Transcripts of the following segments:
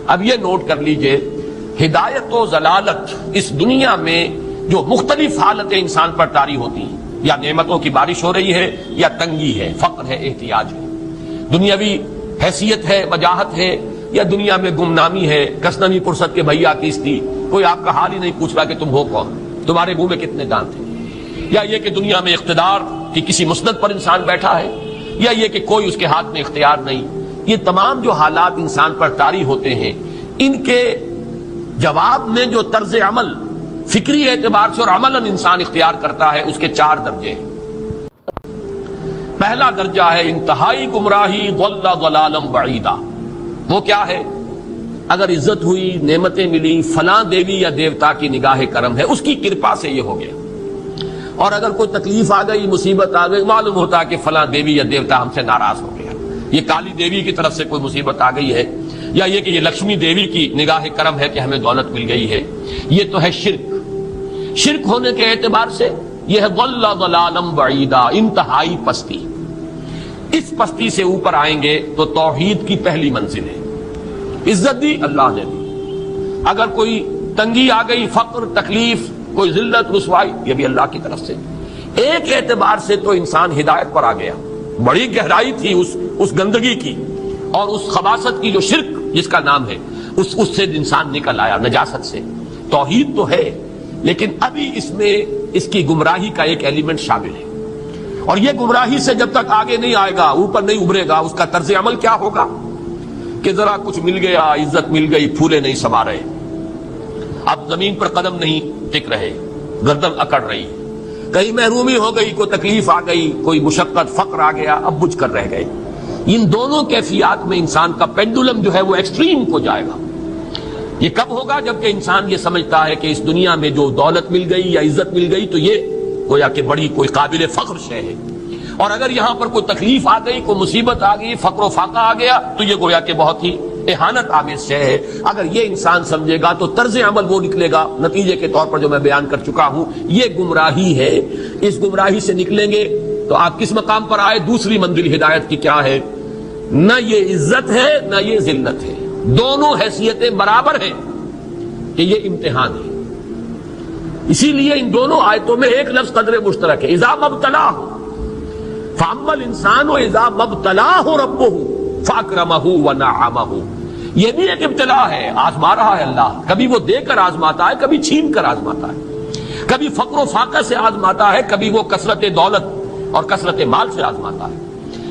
اب یہ نوٹ کر لیجئے، ہدایت و ضلالت اس دنیا میں جو مختلف حالتیں انسان پر طاری ہوتی ہیں، یا نعمتوں کی بارش ہو رہی ہے، یا تنگی ہے، فقر ہے، احتیاج ہے، دنیاوی حیثیت ہے، وجاہت ہے، یا دنیا میں گمنامی ہے، کسنوی پرست کے بھیا کیستی، کوئی آپ کا حال ہی نہیں پوچھ رہا کہ تم ہو کون، تمہارے منہ میں کتنے دانت ہیں، یا یہ کہ دنیا میں اقتدار کی کسی مسند پر انسان بیٹھا ہے، یا یہ کہ کوئی اس کے ہاتھ میں اختیار نہیں۔ یہ تمام جو حالات انسان پر طاری ہوتے ہیں، ان کے جواب میں جو طرز عمل فکری اعتبار سے اور عملاً انسان اختیار کرتا ہے، اس کے 4 درجے ہیں۔ پہلا درجہ ہے انتہائی گمراہی، ضل ضلالا بعیدا۔ وہ کیا ہے؟ اگر عزت ہوئی، نعمتیں ملی، فلاں دیوی یا دیوتا کی نگاہ کرم ہے، اس کی کرپا سے یہ ہو گیا، اور اگر کوئی تکلیف آ گئی، مصیبت آ گئی، معلوم ہوتا ہے کہ فلاں دیوی یا دیوتا ہم سے ناراض ہو گیا، یہ کالی دیوی کی طرف سے کوئی مصیبت آ گئی ہے، یا یہ کہ یہ لکشمی دیوی کی نگاہ کرم ہے کہ ہمیں دولت مل گئی ہے۔ یہ تو ہے شرک۔ شرک ہونے کے اعتبار سے یہ ہے ضل ضلالا بعیدا، انتہائی پستی۔ اس پستی سے اوپر آئیں گے تو توحید کی پہلی منزل ہے۔ عزت دی اللہ نے دی، اگر کوئی تنگی آ گئی، فقر، تکلیف، کوئی ذلت، رسوائی، یہ بھی اللہ کی طرف سے۔ ایک اعتبار سے تو انسان ہدایت پر آ گیا، بڑی گہرائی تھی اس گندگی کی اور اس خباثت کی جو شرک جس کا نام ہے، اس سے انسان نکل آیا، نجاست سے۔ توحید تو ہے، لیکن ابھی اس میں اس کی گمراہی کا ایک ایلیمنٹ شامل ہے، اور یہ گمراہی سے جب تک آگے نہیں آئے گا، اوپر نہیں ابھرے گا، اس کا طرز عمل کیا ہوگا کہ ذرا کچھ مل گیا، عزت مل گئی، پھولے نہیں سما رہے، اب زمین پر قدم نہیں ٹک رہے، گردن اکڑ رہی، کہیں محرومی ہو گئی، کوئی تکلیف آ گئی، کوئی مشقت، فقر آ گیا، اب بجھ کر رہ گئے۔ ان دونوں کیفیات میں انسان کا پینڈولم جو ہے وہ ایکسٹریم کو جائے گا۔ یہ کب ہوگا؟ جبکہ انسان یہ سمجھتا ہے کہ اس دنیا میں جو دولت مل گئی یا عزت مل گئی تو یہ گویا کہ بڑی کوئی قابل فخر شے ہے، اور اگر یہاں پر کوئی تکلیف آ گئی، کوئی مصیبت آ گئی، فقر و فاقہ آ گیا تو یہ گویا کہ بہت ہی اہانت آمیز شے ہے۔ اگر یہ انسان سمجھے گا تو طرز عمل وہ نکلے گا، نتیجے کے طور پر جو میں بیان کر چکا ہوں، یہ گمراہی ہے۔ اس گمراہی سے نکلیں گے تو آپ کس مقام پر آئے؟ دوسری منزل ہدایت کی کیا ہے؟ نہ یہ عزت ہے نہ یہ ذلت ہے، دونوں حیثیتیں برابر ہیں کہ یہ امتحان ہے۔ اسی لیے ان دونوں آیتوں میں ایک لفظ قدر مشترک ہے، اذا مبتلاہ، فاما الانسان اذا مبتلاہ ربہ فاکرمہ ونعمہ۔ یہ بھی ایک ابتلا ہے، آزما رہا ہے اللہ، کبھی وہ دے کر آزماتا ہے، کبھی چھین کر آزماتا ہے، کبھی فقر و فاقہ سے آزماتا ہے، کبھی وہ کثرت دولت اور کثرت مال سے آزماتا ہے،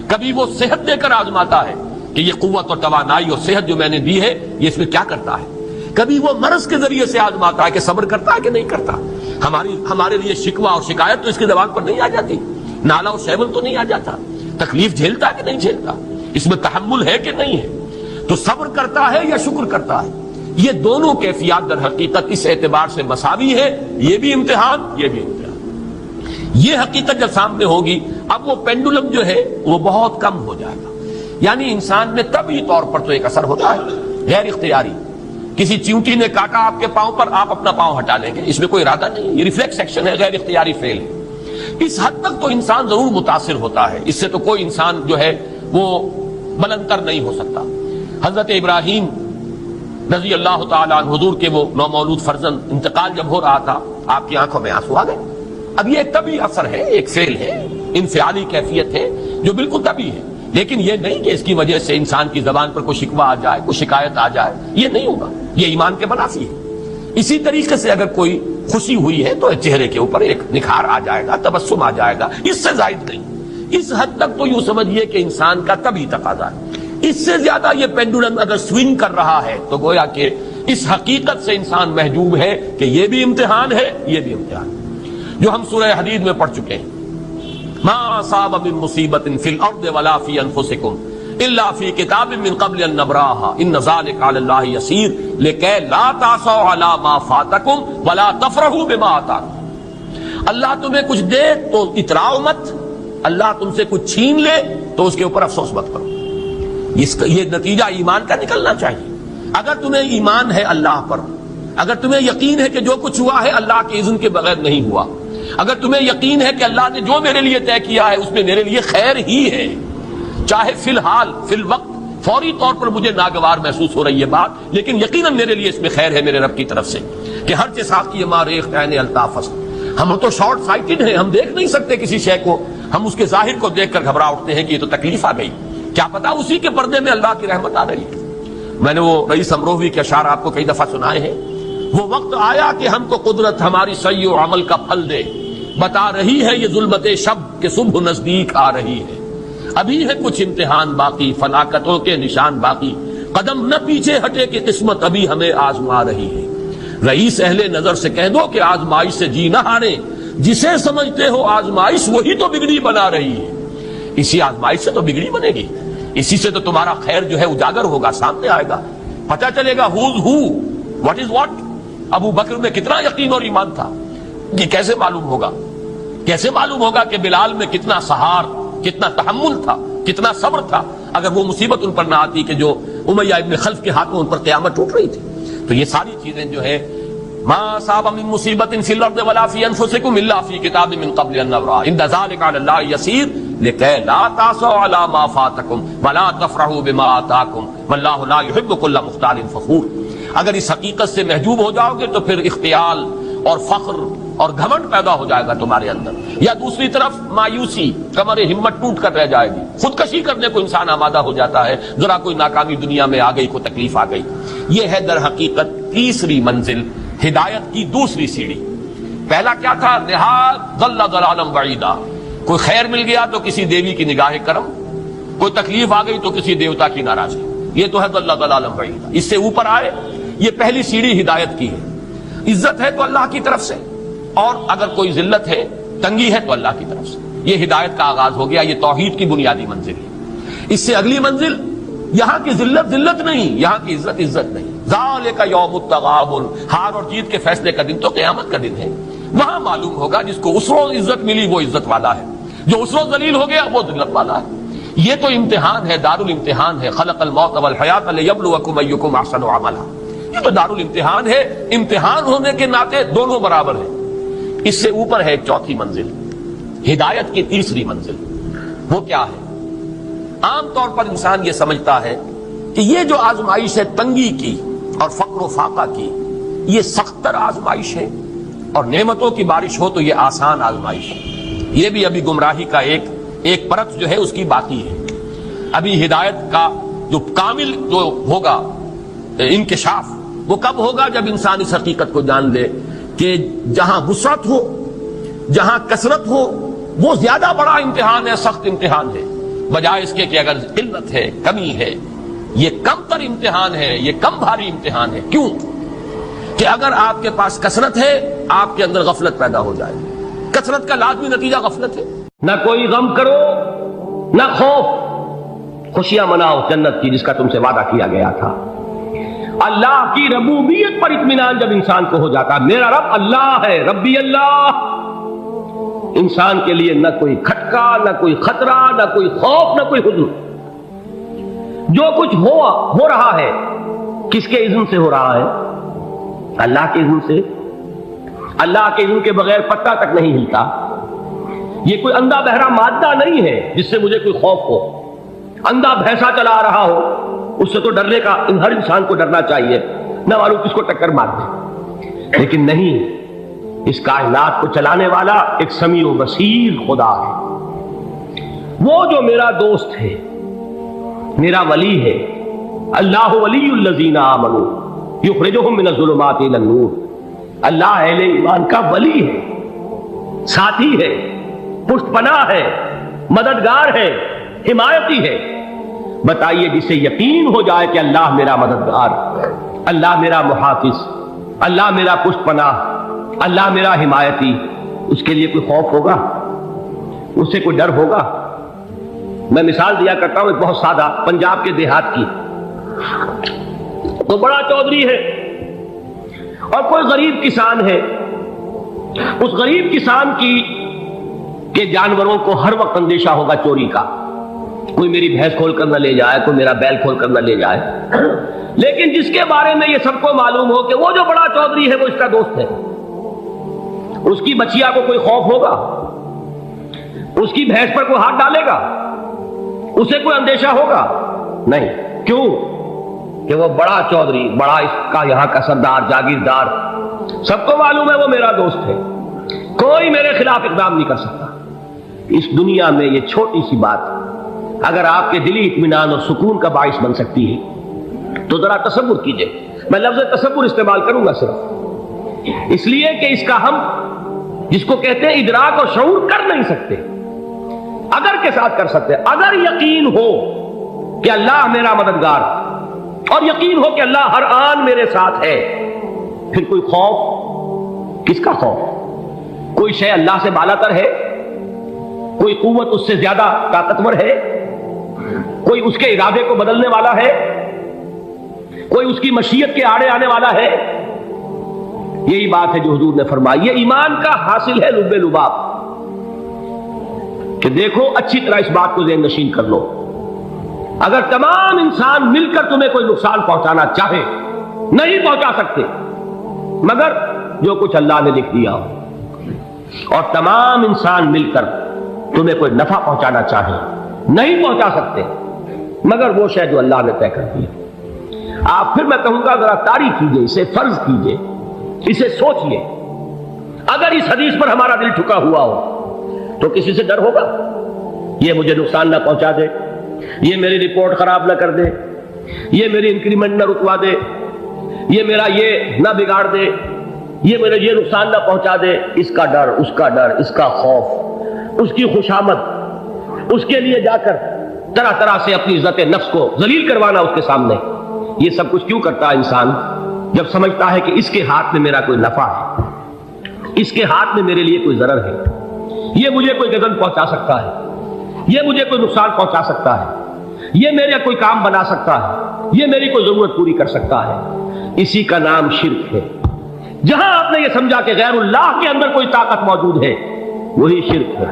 کبھی وہ صحت دے کر آزماتا ہے کہ یہ قوت اور توانائی اور صحت جو میں نے دی ہے یہ اس میں کیا کرتا ہے، کبھی وہ مرض کے ذریعے سے آزماتا ہے کہ صبر کرتا ہے کہ نہیں کرتا۔ ہمارے لیے شکوہ اور شکایت تو اس کی زبان پر نہیں آ جاتی، نالا اور شیون تو نہیں آ جاتا، تکلیف جھیلتا ہے کہ نہیں جھیلتا، اس میں تحمل ہے کہ نہیں ہے، تو صبر کرتا ہے یا شکر کرتا ہے۔ یہ دونوں کیفیات در حقیقت اس اعتبار سے مساوی ہے، یہ بھی امتحان، یہ بھی امتحان۔ یہ حقیقت جب سامنے ہوگی، اب وہ پینڈولم جو ہے وہ بہت کم ہو جائے گا، یعنی انسان میں طبعی طور پر تو ایک اثر ہوتا ہے غیر اختیاری، کسی چیونٹی نے کاٹا آپ کے پاؤں پر، آپ اپنا پاؤں ہٹا لیں گے، اس میں کوئی ارادہ نہیں، یہ ریفلیکس ایکشن ہے، غیر اختیاری فعل ہے۔ اس حد تک تو انسان ضرور متاثر ہوتا ہے، اس سے تو کوئی انسان جو ہے وہ بلندتر نہیں ہو سکتا۔ حضرت ابراہیم رضی اللہ تعالیٰ عنہ، حضور کے وہ نومولود فرزند، انتقال جب ہو رہا تھا، آپ کی آنکھوں میں آنسو آ گئے۔ اب یہ ایک طبعی اثر ہے، ایک فعل ہے، انفعالی کیفیت ہے جو بالکل طبعی ہے، لیکن یہ نہیں کہ اس کی وجہ سے انسان کی زبان پر کوئی شکوہ آ جائے، کوئی شکایت آ جائے، یہ نہیں ہوگا، یہ ایمان کے منافی ہے۔ اسی طریقے سے اگر کوئی خوشی ہوئی ہے تو چہرے کے اوپر ایک نکھار آ جائے گا، تبسم آ جائے گا، اس سے زائد نہیں۔ اس حد تک تو یوں سمجھیے کہ انسان کا طبعی تقاضا ہے۔ اس سے زیادہ یہ پینڈولم اگر سوئنگ کر رہا ہے تو گویا کہ اس حقیقت سے انسان محجوب ہے کہ یہ بھی امتحان ہے، یہ بھی امتحان ہے، جو ہم سورہ حدید میں پڑھ چکے ہیں۔ ما اصاب من مصیبت فی الارض ولا فی انفسکم الا فی کتاب من قبل ان نبراها ان ذلک علی اللہ یسیر لکی لا تعصوا علی ما فاتکم ولا تفرحوا بما آتاکم۔ اللہ تمہیں کچھ دے تو اتراؤ مت، اللہ تم سے کچھ چھین لے تو اس کے اوپر افسوس مت کرو۔ یہ نتیجہ ایمان کا نکلنا چاہیے۔ اگر تمہیں ایمان ہے اللہ پر، اگر تمہیں یقین ہے کہ جو کچھ ہوا ہے اللہ کے اذن کے بغیر نہیں ہوا، اگر تمہیں یقین ہے کہ اللہ نے جو میرے لیے طے کیا ہے اس میں میرے لیے خیر ہی ہے، چاہے فی الحال، فی الوقت، فوری طور پر مجھے ناگوار محسوس ہو رہی ہے بات، لیکن یقیناً میرے لیے اس میں خیر ہے میرے رب کی طرف سے کہ ہر چیز ساتھی ماریخ عین الطاف است۔ ہم تو شارٹ سائٹڈ ہیں، ہم دیکھ نہیں سکتے کسی شے کو، ہم اس کے ظاہر کو دیکھ کر گھبرا اٹھتے ہیں کہ یہ تو تکلیف آ گئی، کیا پتا اسی کے پردے میں اللہ کی رحمت آ رہی ہے۔ میں نے وہ رئیس امروہوی کے اشعار آپ کو کئی دفعہ سنائے ہیں۔ وہ وقت آیا کہ ہم کو قدرت ہماری سعی و عمل کا پھل دے، بتا رہی ہے یہ ظلمت شب کہ صبح نزدیک آ رہی ہے۔ ابھی ہے کچھ امتحان باقی، فلاکتوں کے نشان باقی، قدم نہ پیچھے ہٹے کہ قسمت ابھی ہمیں آزما رہی ہے۔ رئیس اہل نظر سے کہہ دو کہ آزمائش سے جی نہ ہارے، جسے سمجھتے ہو آزمائش وہی تو بگڑی بنا رہی ہے۔ اسی آزمائش سے تو بگڑی بنے گی، اسی سے تو تمہارا خیر جو ہے اجاگر ہوگا، سامنے آئے گا، پتہ چلے گا who's who, what is what۔ ابو بکر میں کتنا یقین اور ایمان تھا، یہ کیسے معلوم ہوگا؟ کیسے معلوم ہوگا کہ بلال میں کتنا سہار، کتنا تحمل تھا، کتنا صبر تھا، اگر وہ مصیبت ان پر نہ آتی کہ جو امیہ ابن خلف کے ہاتھوں ان پر قیامت ٹوٹ رہی تھی۔ تو یہ ساری چیزیں جو ہے ما اصاب من مصیبت فی الارض ولا فی انفسکم الا فی کتاب من قبل ان نبرأ ان ذلک علی اللہ یسیر لکی لا تعصوا علی ما فاتکم ولا تفرحوا بما آتاکم واللہ لا یحب کل مختال فخور۔ اگر اس حقیقت سے محجوب ہو جاؤ گے تو پھر اختیال اور فخر اور گھمنڈ پیدا ہو جائے گا تمہارے اندر، یا دوسری طرف مایوسی، کمر ہمت ٹوٹ کر رہ جائے گی، خودکشی کرنے کو انسان آمادہ ہو جاتا ہے، ذرا کوئی ناکامی دنیا میں آ گئی، کوئی تکلیف آ گئی۔ یہ ہے در حقیقت تیسری منزل، ہدایت کی دوسری سیڑھی۔ پہلا کیا تھا؟ نہایت ضل ضلالا بعیدا، کوئی خیر مل گیا تو کسی دیوی کی نگاہ کرم، کوئی تکلیف آ گئی تو کسی دیوتا کی ناراضگی، یہ تو ہے ضل ضلالا بعیدا۔ اس سے اوپر آئے، یہ پہلی سیڑھی ہدایت کی ہے۔ عزت ہے تو اللہ کی طرف سے، اور اگر کوئی ذلت ہے، تنگی ہے تو اللہ کی طرف سے۔ یہ ہدایت کا آغاز ہو گیا، یہ توحید کی بنیادی منزل ہے۔ اس سے اگلی منزل، یہاں کی ذلت ذلت نہیں، یہاں کی عزت عزت نہیں۔ ذالک یوم التغابن، ہار اور جیت کے فیصلے کا دن تو قیامت کا دن ہے۔ وہاں معلوم ہوگا جس کو اس روز عزت ملی وہ عزت والا ہے، جو اس روز ذلیل ہو گیا وہ ذلت والا ہے۔ یہ تو امتحان ہے، دارالامتحان ہے۔ خلق الموت والحیات لیبلوکم ایکم احسن عملا، یہ تو دارالامتحان ہے۔ امتحان ہونے کے ناطے دونوں برابر ہیں۔ اس سے اوپر ہے ایک چوتھی منزل، ہدایت کی تیسری منزل۔ وہ کیا ہے؟ عام طور پر انسان یہ سمجھتا ہے کہ یہ جو آزمائش ہے تنگی کی اور فقر و فاقہ کی، یہ سخت تر آزمائش ہے، اور نعمتوں کی بارش ہو تو یہ آسان آزمائش ہے۔ یہ بھی ابھی گمراہی کا ایک پرت جو ہے اس کی باقی ہے۔ ابھی ہدایت کا جو کامل جو ہوگا انکشاف، وہ کب ہوگا؟ جب انسان اس حقیقت کو جان لے کہ جہاں وسعت ہو، جہاں کثرت ہو، وہ زیادہ بڑا امتحان ہے، سخت امتحان ہے، بجائے اس کے کہ اگر قلت ہے، کمی ہے، یہ کم تر امتحان ہے، یہ کم بھاری امتحان ہے۔ کیوں؟ کہ اگر آپ کے پاس کثرت ہے، آپ کے اندر غفلت پیدا ہو جائے گی۔ کثرت کا لازمی نتیجہ غفلت ہے۔ نہ کوئی غم کرو، نہ خوف، خوشیاں مناؤ جنت کی جس کا تم سے وعدہ کیا گیا تھا۔ اللہ کی ربوبیت پر اطمینان جب انسان کو ہو جاتا، میرا رب اللہ ہے، ربی اللہ، انسان کے لیے نہ کوئی کھٹکا، نہ کوئی خطرہ، نہ کوئی خوف، نہ کوئی حزن۔ جو کچھ ہو رہا ہے کس کے اذن سے ہو رہا ہے؟ اللہ کے اذن سے۔ اللہ کے اذن کے بغیر پتا تک نہیں ہلتا۔ یہ کوئی اندھا بہرا مادہ نہیں ہے جس سے مجھے کوئی خوف ہو۔ اندھا بھینسا چلا رہا ہو، اس سے تو ڈرنے کا ہر انسان کو ڈرنا چاہیے، نہ معلوم کس کو ٹکر مار دے۔ لیکن نہیں، اس کائنات کو چلانے والا ایک سمیع و بصیر خدا ہے، وہ جو میرا دوست ہے، میرا ولی ہے۔ اللہ ولی الذین آمنوا یخرجہم من الظلمات الی النور۔ اللہ اہل ایمان کا ولی ہے، ساتھی ہے، پشت پناہ ہے، مددگار ہے، حمایتی ہے۔ بتائیے جسے یقین ہو جائے کہ اللہ میرا مددگار، اللہ میرا محافظ، اللہ میرا پشت پناہ، اللہ میرا حمایتی، اس کے لیے کوئی خوف ہوگا؟ اس سے کوئی ڈر ہوگا؟ میں مثال دیا کرتا ہوں ایک بہت سادہ، پنجاب کے دیہات کی۔ تو بڑا چودھری ہے اور کوئی غریب کسان ہے۔ اس غریب کسان کے جانوروں کو ہر وقت اندیشہ ہوگا چوری کا، کوئی میری بھینس کھول کر نہ لے جائے، کوئی میرا بیل کھول کر نہ لے جائے۔ لیکن جس کے بارے میں یہ سب کو معلوم ہو کہ وہ جو بڑا چودھری ہے وہ اس کا دوست ہے، اس کی بچیا کو کوئی خوف ہوگا؟ اس کی بھینس پر کوئی ہاتھ ڈالے گا؟ اسے کوئی اندیشہ ہوگا؟ نہیں۔ کیوں؟ کہ وہ بڑا چودھری، بڑا اس کا یہاں کا سردار، جاگیردار، سب کو معلوم ہے وہ میرا دوست ہے، کوئی میرے خلاف اقدام نہیں کر سکتا۔ اس دنیا میں یہ چھوٹی سی بات اگر آپ کے دلی اطمینان اور سکون کا باعث بن سکتی ہے تو ذرا تصور کیجئے۔ میں لفظ تصور استعمال کروں گا صرف اس لیے کہ اس کا ہم جس کو کہتے ہیں ادراک اور شعور کر نہیں سکتے، اگر کے ساتھ کر سکتے۔ اگر یقین ہو کہ اللہ میرا مددگار اور یقین ہو کہ اللہ ہر آن میرے ساتھ ہے، پھر کوئی خوف؟ کس کا خوف؟ کوئی شے اللہ سے بالا تر ہے؟ کوئی قوت اس سے زیادہ طاقتور ہے؟ کوئی اس کے ارادے کو بدلنے والا ہے؟ کوئی اس کی مشیت کے آڑے آنے والا ہے؟ یہی بات ہے جو حضور نے فرمائی۔ یہ ایمان کا حاصل ہے لب لباب، کہ دیکھو اچھی طرح اس بات کو ذہن نشین کر لو، اگر تمام انسان مل کر تمہیں کوئی نقصان پہنچانا چاہے نہیں پہنچا سکتے مگر جو کچھ اللہ نے لکھ دیا ہو، اور تمام انسان مل کر تمہیں کوئی نفع پہنچانا چاہے نہیں پہنچا سکتے مگر وہ شے جو اللہ نے طے کر دی۔ آپ پھر میں کہوں گا ذرا تاریخ کیجئے، اسے فرض کیجئے، اسے سوچئے، اگر اس حدیث پر ہمارا دل ٹھکا ہوا ہو تو کسی سے ڈر ہوگا؟ یہ مجھے نقصان نہ پہنچا دے، یہ میری رپورٹ خراب نہ کر دے، یہ میری انکریمنٹ نہ رکوا دے، یہ میرا یہ نہ بگاڑ دے، یہ میرے یہ نقصان نہ پہنچا دے۔ اس کا ڈر، اس کا ڈر، اس کا خوف، اس کی خوشامد، اس کے لیے جا کر طرح طرح سے اپنی عزت نفس کو ذلیل کروانا اس کے سامنے، یہ سب کچھ کیوں کرتا ہے انسان؟ جب سمجھتا ہے کہ اس کے ہاتھ میں میرا کوئی نفع ہے، اس کے ہاتھ میں میرے لیے کوئی ضرر ہے، یہ مجھے کوئی گزن پہنچا سکتا ہے، یہ مجھے کوئی نقصان پہنچا سکتا ہے، یہ میرا کوئی کام بنا سکتا ہے، یہ میری کوئی ضرورت پوری کر سکتا ہے، اسی کا نام شرک ہے۔ جہاں آپ نے یہ سمجھا کہ غیر اللہ کے اندر کوئی طاقت موجود ہے وہی شرک ہے۔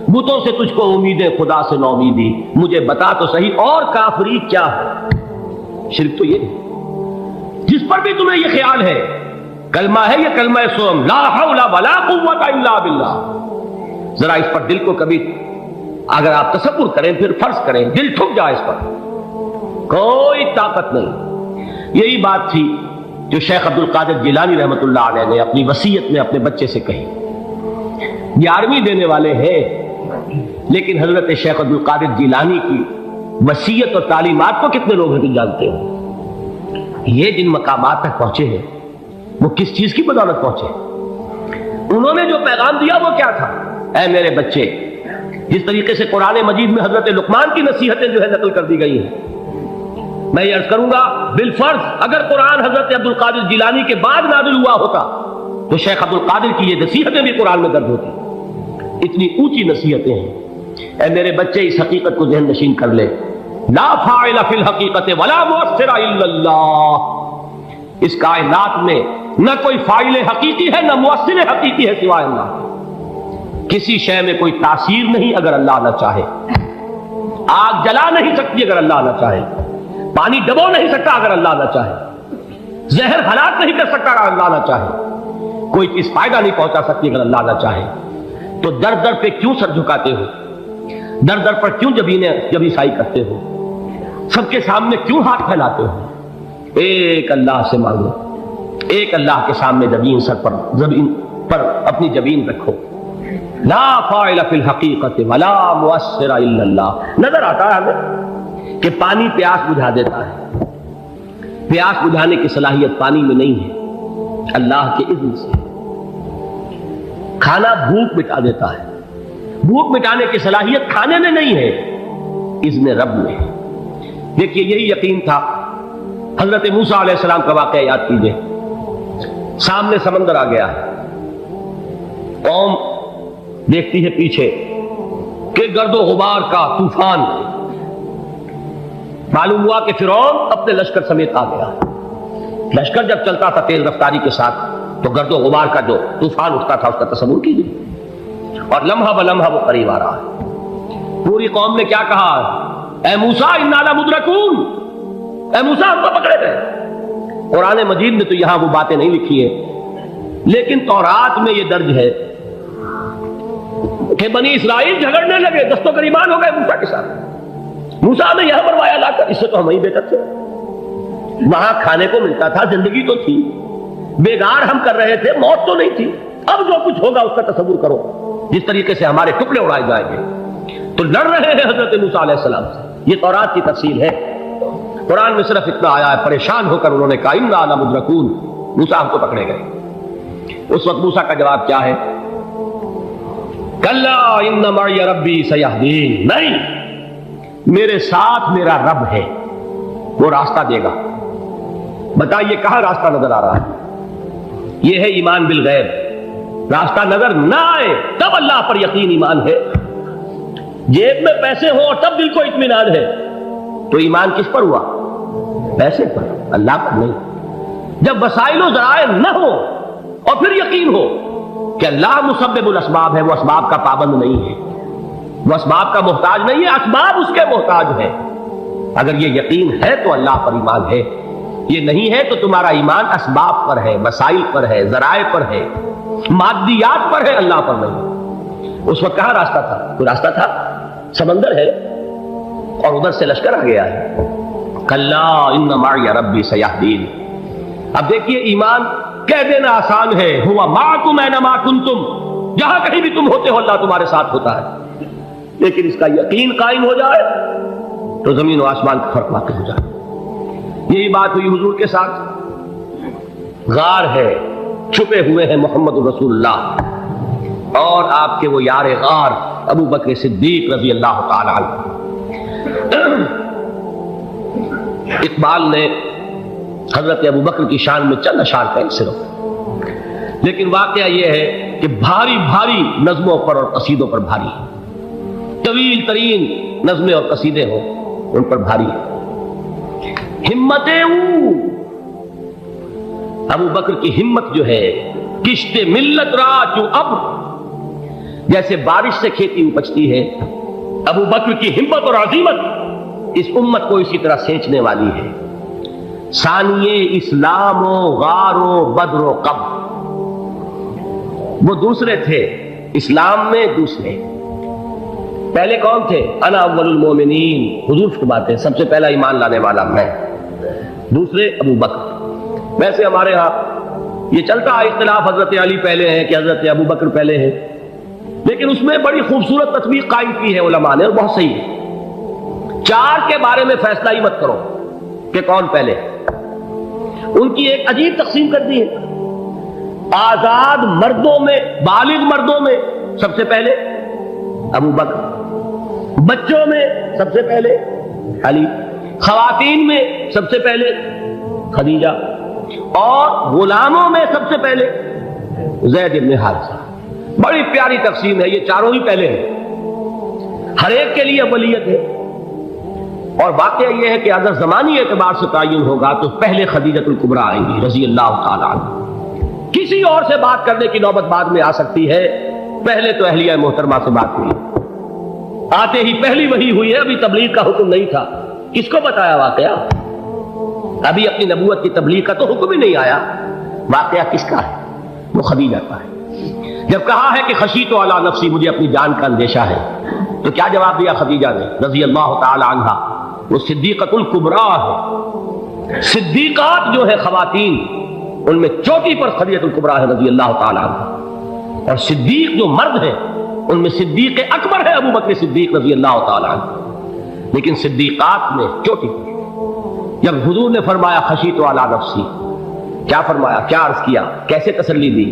بتوں سے تجھ کو امیدیں، خدا سے نو امیدی، مجھے بتا تو صحیح اور کافری کیا ہے؟ شرک تو یہ ہے۔ جس پر بھی تمہیں یہ خیال ہے، کلمہ ہے یہ کلمہ سوم، لا حول ولا قوت الا باللہ، ذرا اس پر دل کو کبھی اگر آپ تصور کریں، پھر فرض کریں، دل ٹھک جائے اس پر، کوئی طاقت نہیں۔ یہی بات تھی جو شیخ عبد القادر جیلانی رحمۃ اللہ علیہ نے اپنی وصیت میں اپنے بچے سے کہی۔ 11ویں دینے والے ہیں لیکن حضرت شیخ عبد القادر جیلانی کی وصیت اور تعلیمات کو کتنے لوگ ہیں جو جانتے ہو؟ یہ جن مقامات تک پہنچے ہیں وہ کس چیز کی بدولت پہنچے؟ انہوں نے جو پیغام دیا وہ کیا تھا؟ اے میرے بچے، جس طریقے سے قرآن مجید میں حضرت لقمان کی نصیحتیں جو ہے نقل کر دی گئی ہیں، میں یہ عرض کروں گا بالفرض اگر قرآن حضرت عبد القادر جیلانی کے بعد نازل ہوا ہوتا تو شیخ عبد القادر کی یہ نصیحتیں بھی قرآن میں درج ہوتی۔ اتنی اونچی نصیحتیں ہیں۔ اے میرے بچے، اس حقیقت کو ذہن نشین کر لے، لا فاعل فی الحقیقت ولا مؤثر الا اللہ، اس کائنات میں نہ کوئی فاعل حقیقی ہے نہ مؤثر حقیقی ہے سوائے اللہ۔ کسی شے میں کوئی تاثیر نہیں اگر اللہ نہ چاہے، آگ جلا نہیں سکتی اگر اللہ نہ چاہے، پانی ڈبو نہیں سکتا اگر اللہ نہ چاہے، زہر ہلاک نہیں کر سکتا اگر اللہ نہ چاہے، کوئی چیز فائدہ نہیں پہنچا سکتی اگر اللہ نہ چاہے۔ تو در در پہ کیوں سر جھکاتے ہو؟ در در پر کیوں جبیں سائی کرتے ہو؟ سب کے سامنے کیوں ہاتھ پھیلاتے ہو؟ ایک اللہ سے مانگو، ایک اللہ کے سامنے زمین پر اپنی جبین رکھو۔ لا فاعل فی الحقیقت ولا مؤثر الا اللہ۔ نظر آتا ہے ہمیں کہ پانی پیاس بجھا دیتا ہے، پیاس بجھانے کی صلاحیت پانی میں نہیں ہے، اللہ کے اذن سے۔ کھانا بھوک مٹا دیتا ہے، بھوک مٹانے کی صلاحیت کھانے میں نہیں ہے، اذن رب میں ہے۔ دیکھیے یہی یقین تھا حضرت موسیٰ علیہ السلام کا واقعہ یاد کیجئے۔ سامنے سمندر آ گیا ہے، قوم دیکھتی ہے پیچھے کہ گرد و غبار کا طوفان، معلوم ہوا کہ فرعون اپنے لشکر سمیت آ گیا۔ لشکر جب چلتا تھا تیز رفتاری کے ساتھ تو گرد و غبار کا جو طوفان اٹھتا تھا اس کا تصور کیجیے، اور لمحہ بلمحہ وہ قریب آ رہا ہے۔ پوری قوم نے کیا کہا؟ اے موسیٰ انا لمدرکون، اے موسیٰ ہم کو پکڑے گئے۔ قرآن مجید میں تو یہاں وہ باتیں نہیں لکھی ہیں، لیکن تورات میں یہ درج ہے کہ بنی اسرائیل جھگڑنے لگے، دست و گریبان ہو گئے موسیٰ کے ساتھ۔ موسیٰ نے یہاں مروایا لا کر، اس سے تو ہم ہی بہتر تھے، وہاں کھانے کو ملتا تھا، زندگی تو تھی، بیگار ہم کر رہے تھے، موت تو نہیں تھی۔ اب جو کچھ ہوگا اس کا تصور کرو، جس طریقے سے ہمارے ٹکڑے اڑائے جائیں گے۔ تو لڑ رہے ہیں حضرت موسیٰ علیہ السلام سے، یہ تورات کی تفصیل ہے۔ قرآن میں صرف اتنا آیا ہے، پریشان ہو کر انہوں نے کہا انا لمدرکون، موسیٰ ہم کو پکڑے گئے۔ اس وقت موسیٰ کا جواب کیا ہے؟ کلا ان معی ربی سیہدین، نہیں، میرے ساتھ میرا رب ہے، وہ راستہ دے گا۔ بتائیے کہاں راستہ نظر آ رہا ہے؟ یہ ہے ایمان بالغیب۔ راستہ نظر نہ آئے تب اللہ پر یقین ایمان ہے، جیب میں پیسے ہوں اور تب دل کو اطمینان ہے، تو ایمان کس پر ہوا؟ پیسے پر، اللہ پر نہیں۔ جب وسائل و ذرائع نہ ہو اور پھر یقین ہو کہ اللہ مسبب الاسباب ہے، وہ اسباب کا پابند نہیں ہے، وہ اسباب کا محتاج نہیں ہے، اسباب اس کے محتاج ہے۔ اگر یہ یقین ہے تو اللہ پر ایمان ہے، یہ نہیں ہے تو تمہارا ایمان اسباب پر ہے، وسائل پر ہے، ذرائع پر ہے، مادیات پر ہے، اللہ پر نہیں۔ اس وقت کہاں راستہ تھا؟ کوئی راستہ تھا؟ سمندر ہے اور ادھر سے لشکر آ گیا ہے۔ کلا ان معی ربی سیہدین۔ اب دیکھیے ایمان کہہ دینا آسان ہے، ہوا معکم اینما کنتم، جہاں کہیں بھی تم ہوتے ہو اللہ تمہارے ساتھ ہوتا ہے، لیکن اس کا یقین قائم ہو جائے تو زمین و آسمان کا فرق واقع ہو جائے۔ یہی بات ہوئی حضور کے ساتھ۔ غار ہے، چھپے ہوئے ہیں محمد رسول اللہ اور آپ کے وہ یار غار ابو بکر صدیق رضی اللہ تعالی عنہ۔ اقبال نے حضرت ابو بکر کی شان میں چند اشعار کہیں صرف، لیکن واقعہ یہ ہے کہ بھاری بھاری نظموں پر اور قصیدوں پر بھاری ہے، طویل ترین نظمیں اور قصیدے ہوں ان پر بھاری ہے۔ ہمتیں ابو بکر کی ہمت جو ہے، کشت ملت را جو اب، جیسے بارش سے کھیتی اپجتی ہے، ابو بکر کی ہمت اور عزیمت اس امت کو اسی طرح سینچنے والی ہے۔ ثانیے اسلام و غار و بدر و قب، وہ دوسرے تھے اسلام میں، دوسرے پہلے کون تھے؟ انا اول المومنین، حضور فرماتے ہیں سب سے پہلا ایمان لانے والا میں، دوسرے ابو بکر۔ ویسے ہمارے ہاں یہ چلتا ہے اختلاف، حضرت علی پہلے ہیں کہ حضرت ابو بکر پہلے ہیں، لیکن اس میں بڑی خوبصورت تطبیق قائم کی ہے علماء نے اور بہت صحیح ہے۔ چار کے بارے میں فیصلہ ہی مت کرو کہ کون پہلے، ان کی ایک عجیب تقسیم کر دی ہے۔ آزاد مردوں میں، بالغ مردوں میں سب سے پہلے ابو بکر، بچوں میں سب سے پہلے علی، خواتین میں سب سے پہلے خدیجہ، اور غلاموں میں سب سے پہلے زید بن حارثہ۔ بڑی پیاری تقسیم ہے، یہ چاروں ہی پہلے ہیں، ہر ایک کے لیے اولیت ہے۔ اور واقعہ یہ ہے کہ اگر زمانی اعتبار سے تعین ہوگا تو پہلے خدیجۃ الکبریٰ آئیں گی رضی اللہ تعالی عنہ۔ کسی اور سے بات کرنے کی نوبت بعد میں آ سکتی ہے، پہلے تو اہلیہ محترمہ سے بات ہوئی، آتے ہی پہلی وحی ہوئی ہے، ابھی تبلیغ کا حکم نہیں تھا۔ کس کو بتایا واقعہ؟ ابھی اپنی نبوت کی تبلیغ کا تو حکم ہی نہیں آیا۔ واقعہ کس کا ہے؟ وہ خدیجہ کا ہے۔ جب کہا ہے کہ خشیت علی نفسی، مجھے اپنی جان کا اندیشہ ہے، تو کیا جواب دیا خدیجہ نے رضی اللہ تعالی عنہا؟ وہ صدیقۃ الکبریٰ ہے۔ صدیقات جو ہے خواتین، ان میں چوٹی پر خدیجۃ الکبریٰ ہے رضی اللہ تعالی عنہ، اور صدیق جو مرد ہیں ان میں صدیق اکبر ہے ابو بکر صدیق رضی اللہ تعالی عنہ، لیکن صدیقات میں چوٹی پر۔ جب حضور نے فرمایا خشیت علی نفسی، کیا فرمایا، کیا عرض کیا، کیسے تسلی دی؟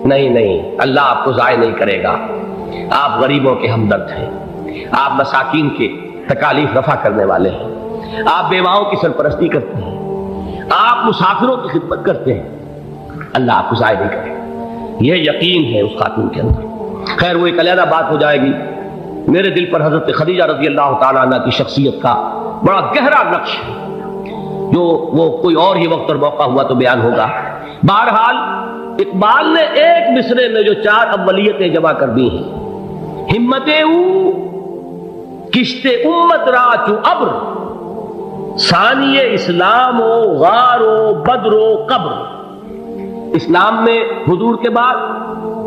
نہیں، اللہ آپ کو ضائع نہیں کرے گا، آپ غریبوں کے ہمدرد ہیں، آپ مساکین کے تکالیف رفع کرنے والے ہیں، آپ بیواؤں کی سرپرستی کرتے ہیں، آپ مسافروں کی خدمت کرتے ہیں، اللہ آپ کو ضائع نہیں کرے گا۔ یہ یقین ہے اس خاتون کے اندر۔ خیر وہ ایک علیحدہ بات ہو جائے گی۔ میرے دل پر حضرت خدیجہ رضی اللہ تعالیٰ عنہ کی شخصیت کا بڑا گہرا نقش ہے، جو وہ کوئی اور ہی وقت اور موقع ہوا تو بیان ہوگا۔ بہرحال اقبال نے ایک مصرے میں جو چار اولیتیں جمع کر دی ہیں، ہمتیں کشت امت را چو ابر، ثانی اسلام و غار و بدر و قبر۔ اسلام میں حضور کے بعد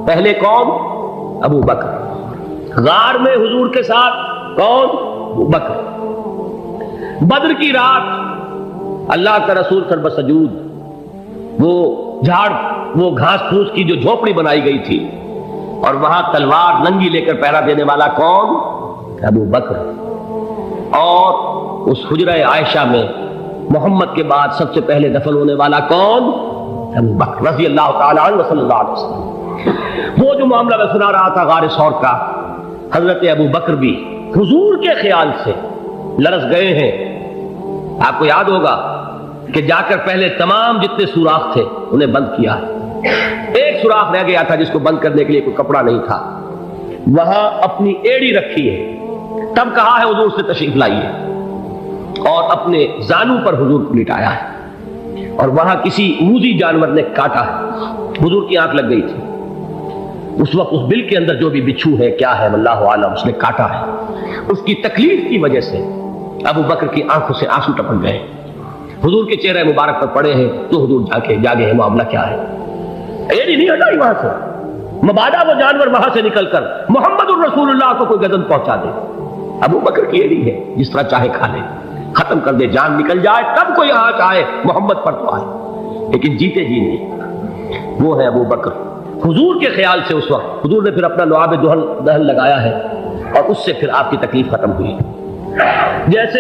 پہلے کون؟ ابو بکر۔ غار میں حضور کے ساتھ کون؟ ابو بکر۔ بدر کی رات اللہ کا رسول سرب سجود، وہ جھاڑ، وہ گھاس پھوس کی جو جھوپڑی بنائی گئی تھی، اور وہاں تلوار ننگی لے کر پہرا دینے والا کون؟ ابو بکر. اور اس حجرہ عائشہ میں محمد کے بعد سب سے پہلے دفن ہونے والا کون؟ ابو بکر رضی اللہ تعالی عنہ صلی اللہ علیہ وسلم. وہ جو معاملہ میں سنا رہا تھا غار ثور کا، حضرت ابو بکر بھی حضور کے خیال سے لرز گئے ہیں. آپ کو یاد ہوگا کہ جا کر پہلے تمام جتنے سوراخ تھے انہیں بند کیا ہے. ایک سوراخ رہ گیا تھا جس کو بند کرنے کے لیے کوئی کپڑا نہیں تھا، وہاں اپنی ایڑی رکھی ہے. تب کہا ہے حضور سے تشریف لائیے، اور اپنے زانو پر حضور کو لٹایا ہے، اور وہاں کسی موذی جانور نے کاٹا ہے. حضور کی آنکھ لگ گئی تھی اس وقت. اس بل کے اندر جو بھی بچھو ہے کیا ہے واللہ عالم، اس نے کاٹا ہے. اس کی تکلیف کی وجہ سے ابو بکر کی آنکھوں سے آنسو ٹپک گئے. حضور کے چہرے مبارک پر پڑے ہیں تو حضور جاگے ہیں معاملہ کیا ہے. ایڑی نہیں ہٹائی وہاں سے، مبادا وہ جانور وہاں سے نکل کر محمد الرسول اللہ کو کوئی گردن پہنچا دے. ابو بکر کی ایڑی ہے، جس طرح چاہے کھا لے، ختم کر دے، جان نکل جائے تب کوئی آنچ آئے محمد پر تو آئے، لیکن جیتے جی نہیں. وہ ہے ابو بکر. حضور کے خیال سے اس وقت حضور نے پھر اپنا لعاب دہن لگایا ہے، اور اس سے پھر آپ کی تکلیف ختم ہوئی. جیسے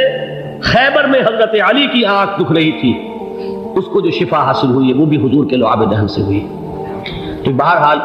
خیبر میں حضرت علی کی آنکھ دکھ رہی تھی، اس کو جو شفا حاصل ہوئی ہے وہ بھی حضور کے لعاب دہن سے ہوئی. تو بہرحال